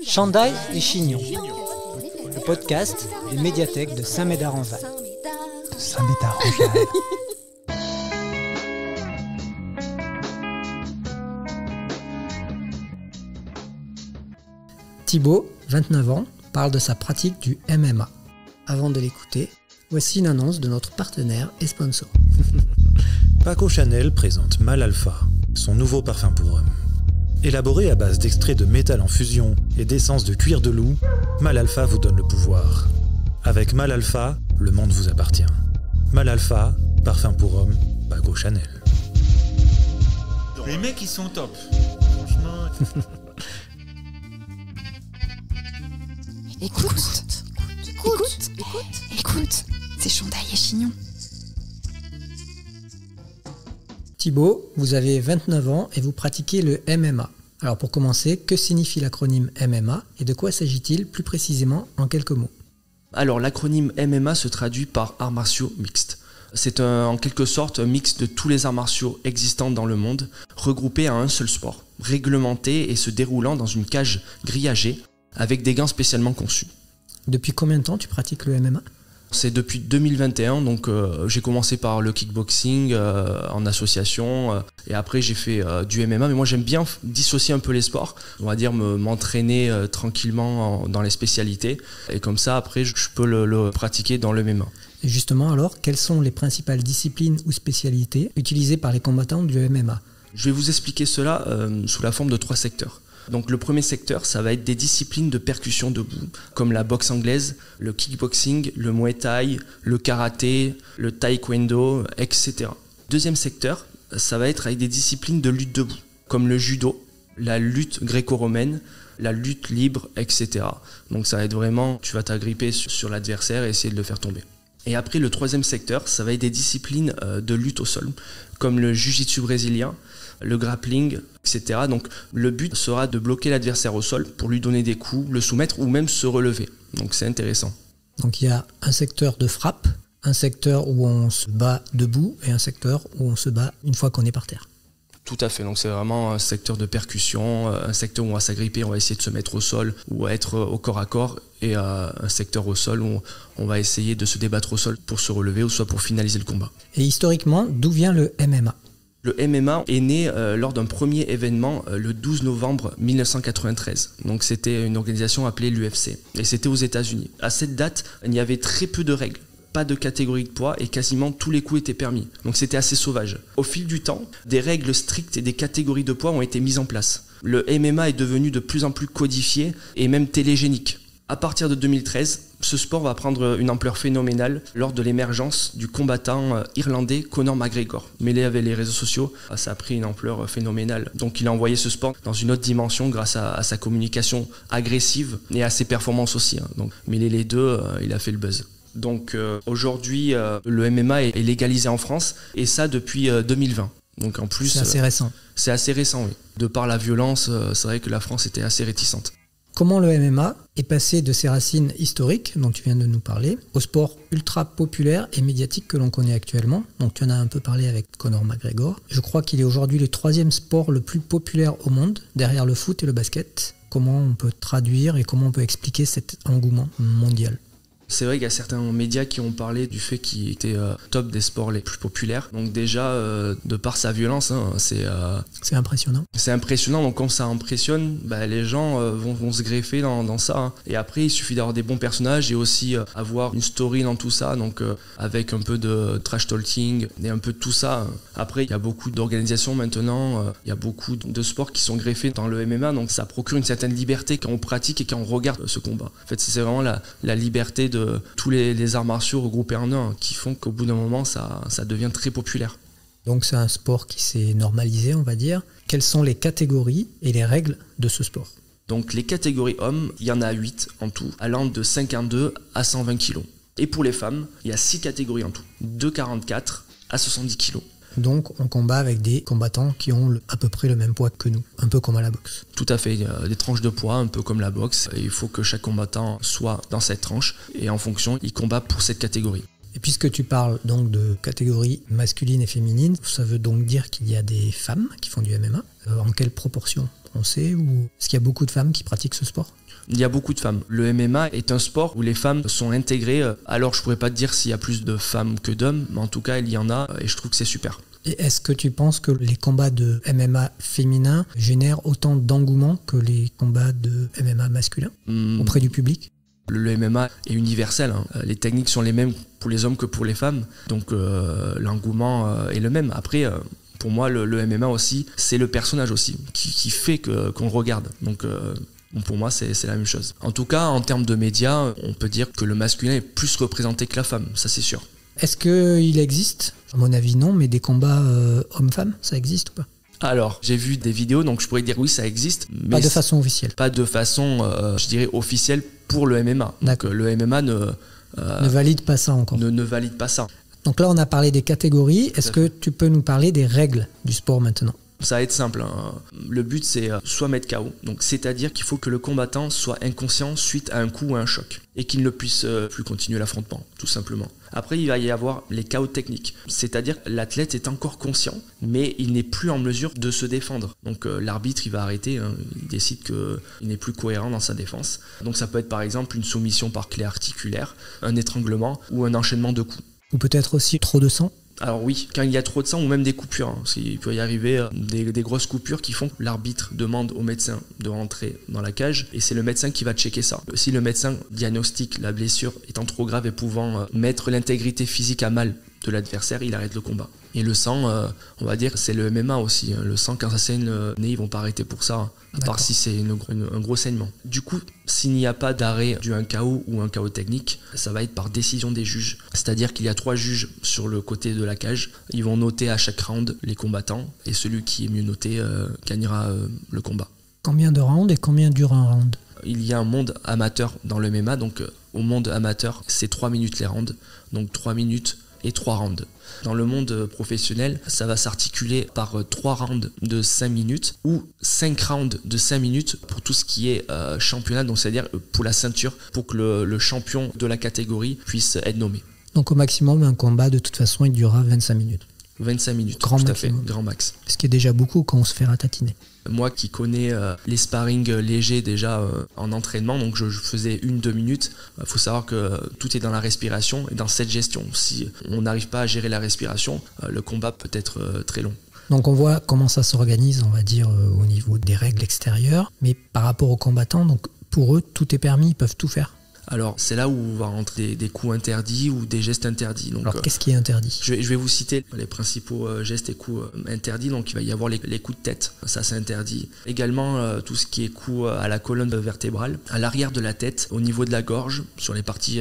Chandail et Chignon, le podcast des médiathèques de Saint-Médard-en-Val. Thibaut, 29 ans, parle de sa pratique du MMA. Avant de l'écouter, voici une annonce de notre partenaire et sponsor. Paco Chanel présente Mal Alpha, son nouveau parfum pour homme. Élaboré à base d'extraits de métal en fusion et d'essence de cuir de loup, Mal Alpha vous donne le pouvoir. Avec Mal Alpha, le monde vous appartient. Mal Alpha, parfum pour homme, Paco Chanel. Les mecs ils sont top, franchement. Écoute, c'est Chandail et Chignon. Thibaut, vous avez 29 ans et vous pratiquez le MMA. Alors pour commencer, que signifie l'acronyme MMA et de quoi s'agit-il plus précisément en quelques mots? Alors l'acronyme MMA se traduit par arts martiaux mixtes. C'est en quelque sorte un mix de tous les arts martiaux existants dans le monde, regroupés à un seul sport, réglementé et se déroulant dans une cage grillagée avec des gants spécialement conçus. Depuis combien de temps tu pratiques le MMA? C'est depuis 2021, donc j'ai commencé par le kickboxing en association et après j'ai fait du MMA, mais moi j'aime bien dissocier un peu les sports, on va dire m'entraîner tranquillement dans les spécialités et comme ça après je peux le pratiquer dans le MMA. Et justement alors, quelles sont les principales disciplines ou spécialités utilisées par les combattants du MMA? Je vais vous expliquer cela sous la forme de 3 secteurs. Donc le premier secteur, ça va être des disciplines de percussion debout, comme la boxe anglaise, le kickboxing, le muay thai, le karaté, le taekwondo, etc. Deuxième secteur, ça va être avec des disciplines de lutte debout, comme le judo, la lutte gréco-romaine, la lutte libre, etc. Donc ça va être vraiment, tu vas t'agripper sur l'adversaire et essayer de le faire tomber. Et après, le troisième secteur, ça va être des disciplines de lutte au sol, comme le jiu-jitsu brésilien, le grappling, etc. Donc le but sera de bloquer l'adversaire au sol pour lui donner des coups, le soumettre ou même se relever. Donc c'est intéressant. Donc il y a un secteur de frappe, un secteur où on se bat debout et un secteur où on se bat une fois qu'on est par terre. Tout à fait, donc c'est vraiment un secteur de percussion, un secteur où on va s'agripper, on va essayer de se mettre au sol ou être au corps à corps, et un secteur au sol où on va essayer de se débattre au sol pour se relever ou soit pour finaliser le combat. Et historiquement, d'où vient le MMA? Le MMA est né lors d'un premier événement le 12 novembre 1993. Donc c'était une organisation appelée l'UFC et c'était aux États-Unis. À cette date, il y avait très peu de règles. Pas de catégorie de poids et quasiment tous les coups étaient permis. Donc c'était assez sauvage. Au fil du temps, des règles strictes et des catégories de poids ont été mises en place. Le MMA est devenu de plus en plus codifié et même télégénique. À partir de 2013, ce sport va prendre une ampleur phénoménale lors de l'émergence du combattant irlandais Conor McGregor. Mêlé avec les réseaux sociaux, ça a pris une ampleur phénoménale. Donc il a envoyé ce sport dans une autre dimension grâce à sa communication agressive et à ses performances aussi. Donc mêler les deux, il a fait le buzz. Donc aujourd'hui, le MMA est légalisé en France et ça depuis 2020. Donc en plus, c'est assez récent. C'est assez récent, oui. De par la violence, c'est vrai que la France était assez réticente. Comment le MMA est passé de ses racines historiques, dont tu viens de nous parler, au sport ultra populaire et médiatique que l'on connaît actuellement? Donc tu en as un peu parlé avec Conor McGregor. Je crois qu'il est aujourd'hui le 3e sport le plus populaire au monde, derrière le foot et le basket. Comment on peut traduire et comment on peut expliquer cet engouement mondial? C'est vrai qu'il y a certains médias qui ont parlé du fait qu'il était top des sports les plus populaires. Donc déjà, de par sa violence, c'est impressionnant. C'est impressionnant, donc quand ça impressionne, les gens vont se greffer dans ça. Et après, il suffit d'avoir des bons personnages et aussi avoir une story dans tout ça, donc avec un peu de trash talking et un peu de tout ça. Après, il y a beaucoup d'organisations maintenant, il y a beaucoup de sports qui sont greffés dans le MMA, donc ça procure une certaine liberté quand on pratique et quand on regarde ce combat. En fait, c'est vraiment la liberté de tous les arts martiaux regroupés en un qui font qu'au bout d'un moment ça devient très populaire. Donc c'est un sport qui s'est normalisé, on va dire. Quelles sont les catégories et les règles de ce sport? Donc les catégories hommes, il y en a 8 en tout, allant de 52 à 120 kg. Et pour les femmes, il y a 6 catégories en tout, de 44 à 70 kg. Donc on combat avec des combattants qui ont à peu près le même poids que nous, un peu comme à la boxe. Tout à fait, il y a des tranches de poids, un peu comme la boxe. Et il faut que chaque combattant soit dans cette tranche et en fonction, il combat pour cette catégorie. Et puisque tu parles donc de catégories masculines et féminines, ça veut donc dire qu'il y a des femmes qui font du MMA. En quelle proportion on sait, ou est-ce qu'il y a beaucoup de femmes qui pratiquent ce sport? Il y a beaucoup de femmes. Le MMA est un sport où les femmes sont intégrées. Alors je pourrais pas te dire s'il y a plus de femmes que d'hommes, mais en tout cas il y en a et je trouve que c'est super. Et est-ce que tu penses que les combats de MMA féminins génèrent autant d'engouement que les combats de MMA masculins auprès du public? Le MMA est universel, hein. Les techniques sont les mêmes pour les hommes que pour les femmes, donc l'engouement est le même. Après, pour moi, le MMA aussi, c'est le personnage aussi qui fait qu'on regarde. Donc pour moi, c'est la même chose. En tout cas, en termes de médias, on peut dire que le masculin est plus représenté que la femme, ça c'est sûr. Est-ce qu'il existe, à mon avis non, mais des combats hommes-femmes, ça existe ou pas? Alors, j'ai vu des vidéos, donc je pourrais dire oui, ça existe. Mais pas de façon officielle. Pas de façon, je dirais, officielle pour le MMA. Donc le MMA ne valide pas ça encore. Ne valide pas ça. Donc là, on a parlé des catégories. Est-ce que tu peux nous parler des règles du sport maintenant? Ça va être simple, hein. Le but c'est soit mettre KO, donc c'est-à-dire qu'il faut que le combattant soit inconscient suite à un coup ou à un choc et qu'il ne puisse plus continuer l'affrontement, tout simplement. Après il va y avoir les KO techniques, c'est-à-dire que l'athlète est encore conscient mais il n'est plus en mesure de se défendre. Donc l'arbitre il va arrêter, hein. Il décide qu'il n'est plus cohérent dans sa défense. Donc ça peut être par exemple une soumission par clé articulaire, un étranglement ou un enchaînement de coups. Ou peut-être aussi trop de sang? Alors oui, quand il y a trop de sang ou même des coupures, hein, parce qu'il peut y arriver des grosses coupures qui font que l'arbitre demande au médecin de rentrer dans la cage et c'est le médecin qui va checker ça. Si le médecin diagnostique la blessure étant trop grave et pouvant mettre l'intégrité physique à mal de l'adversaire, il arrête le combat. Et le sang, on va dire, c'est le MMA aussi. Hein. Le sang, quand ça saigne le nez, ils vont pas arrêter pour ça, hein, à part si c'est un gros saignement. Du coup, s'il n'y a pas d'arrêt dû à un KO ou un KO technique, ça va être par décision des juges. C'est-à-dire qu'il y a 3 juges sur le côté de la cage. Ils vont noter à chaque round les combattants et celui qui est mieux noté gagnera le combat. Combien de rounds et combien dure un round? Il y a un monde amateur dans le MMA, donc au monde amateur, c'est 3 minutes les rounds, donc 3 minutes et 3 rounds. Dans le monde professionnel, ça va s'articuler par 3 rounds de 5 minutes ou 5 rounds de 5 minutes pour tout ce qui est championnat, donc c'est-à-dire pour la ceinture, pour que le champion de la catégorie puisse être nommé. Donc au maximum, un combat, de toute façon, il durera 25 minutes. 25 minutes, grand tout maximum. À fait, grand max. Ce qui est déjà beaucoup quand on se fait ratatiner. Moi qui connais les sparring légers déjà en entraînement, donc je faisais 1-2 minutes. Il faut savoir que tout est dans la respiration et dans cette gestion. Si on n'arrive pas à gérer la respiration, le combat peut être très long. Donc on voit comment ça s'organise, on va dire, au niveau des règles extérieures. Mais par rapport aux combattants, donc pour eux, tout est permis, ils peuvent tout faire. Alors c'est là où va rentrer des coups interdits ou des gestes interdits. Donc, alors qu'est-ce qui est interdit? Je vais vous citer les principaux gestes et coups interdits. Donc il va y avoir les coups de tête, ça c'est interdit. Également tout ce qui est coups à la colonne vertébrale, à l'arrière de la tête, au niveau de la gorge, sur les parties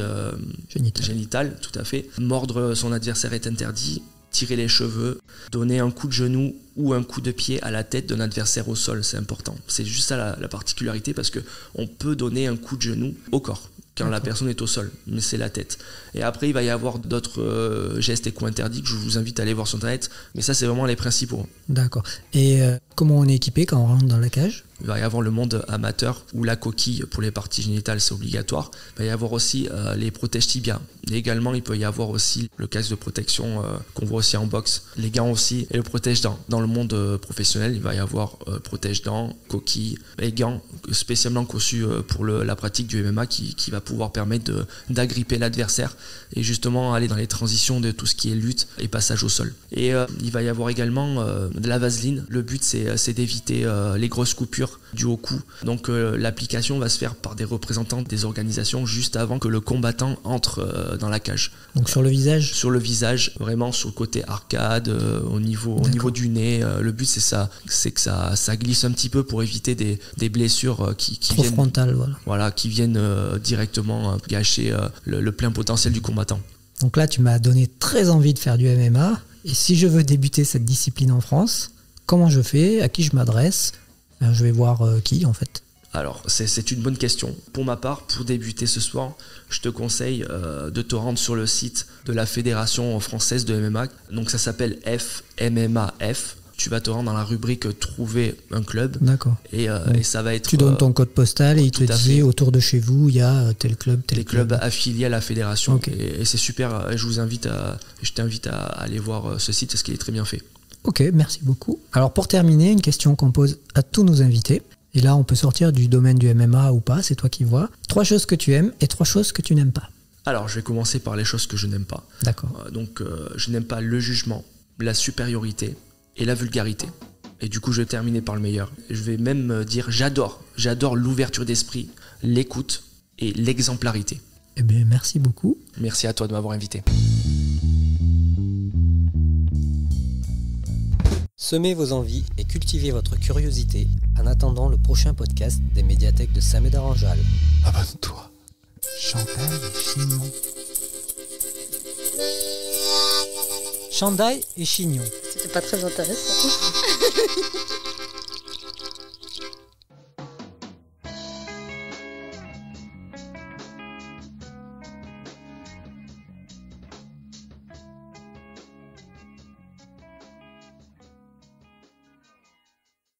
génitales, tout à fait. Mordre son adversaire est interdit. Tirer les cheveux, donner un coup de genou ou un coup de pied à la tête d'un adversaire au sol, c'est important. C'est juste ça la particularité parce qu'on peut donner un coup de genou au corps quand la personne est au sol, mais c'est la tête. Et après, il va y avoir d'autres gestes et coups interdits que je vous invite à aller voir sur internet, mais ça, c'est vraiment les principaux. D'accord. Et comment on est équipé quand on rentre dans la cage? Il va y avoir le monde amateur où la coquille pour les parties génitales c'est obligatoire. Il va y avoir aussi les protèges tibias. Et également il peut y avoir aussi le casque de protection qu'on voit aussi en boxe. Les gants aussi et le protège-dents. Dans le monde professionnel il va y avoir protège-dents, coquilles et gants spécialement conçus pour la pratique du MMA qui va pouvoir permettre d'agripper l'adversaire et justement aller dans les transitions de tout ce qui est lutte et passage au sol. Et il va y avoir également de la vaseline. Le but c'est d'éviter les grosses coupures du haut cou. Donc l'application va se faire par des représentants des organisations juste avant que le combattant entre dans la cage. Donc sur le visage? Sur le visage, vraiment sur le côté arcade, au niveau du nez. Le but c'est que ça glisse un petit peu pour éviter des blessures qui viennent frontales, voilà, qui viennent directement gâcher le plein potentiel du combattant. Donc là tu m'as donné très envie de faire du MMA. Et si je veux débuter cette discipline en France, comment je fais? À qui je m'adresse? Je vais voir qui en fait. Alors c'est une bonne question. Pour ma part, pour débuter ce sport, je te conseille de te rendre sur le site de la Fédération française de MMA. Donc ça s'appelle FMMAF. Tu vas te rendre dans la rubrique trouver un club. D'accord. Et ça va être. Tu donnes ton code postal et il te dit autour de chez vous il y a tel club, tel club. Les clubs affiliés à la fédération. Okay. Et c'est super. Je t'invite à aller voir ce site parce qu'il est très bien fait. Ok, merci beaucoup. Alors pour terminer, une question qu'on pose à tous nos invités. Et là, on peut sortir du domaine du MMA ou pas, c'est toi qui vois. 3 choses que tu aimes et 3 choses que tu n'aimes pas. Alors, je vais commencer par les choses que je n'aime pas. D'accord. Je n'aime pas le jugement, la supériorité et la vulgarité. Et du coup, je vais terminer par le meilleur. Je vais même dire j'adore l'ouverture d'esprit, l'écoute et l'exemplarité. Eh bien, merci beaucoup. Merci à toi de m'avoir invité. Semez vos envies et cultivez votre curiosité en attendant le prochain podcast des médiathèques de Saint-Médard-en-Jalles. Abonne-toi. Chandail et Chignon. Chandail et Chignon. C'était pas très intéressant.